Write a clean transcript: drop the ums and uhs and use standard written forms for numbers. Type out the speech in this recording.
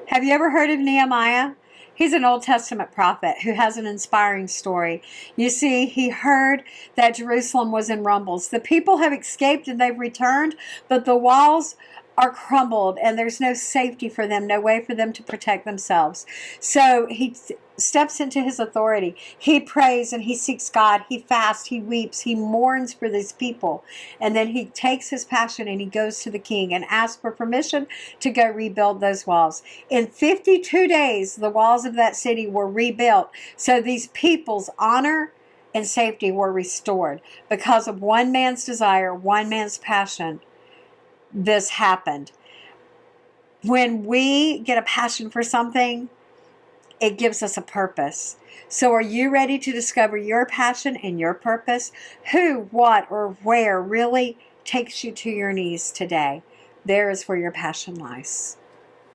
Have you ever heard of Nehemiah? He's an Old Testament prophet who has an inspiring story. You see, he heard that Jerusalem was in rumbles. The people have escaped and they've returned, but the walls are crumbled and there's no safety for them, no way for them to protect themselves. So he steps into his authority. He prays and he seeks God. He fasts, he weeps, he mourns for these people. And then he takes his passion and he goes to the king and asks for permission to go rebuild those walls. In 52 days, the walls of that city were rebuilt. So these people's honor and safety were restored because of one man's desire, one man's passion. This happened. When we get a passion for something, it gives us a purpose. So are you ready to discover your passion and your purpose? Who, what, or where really takes you to your knees today? There is where your passion lies.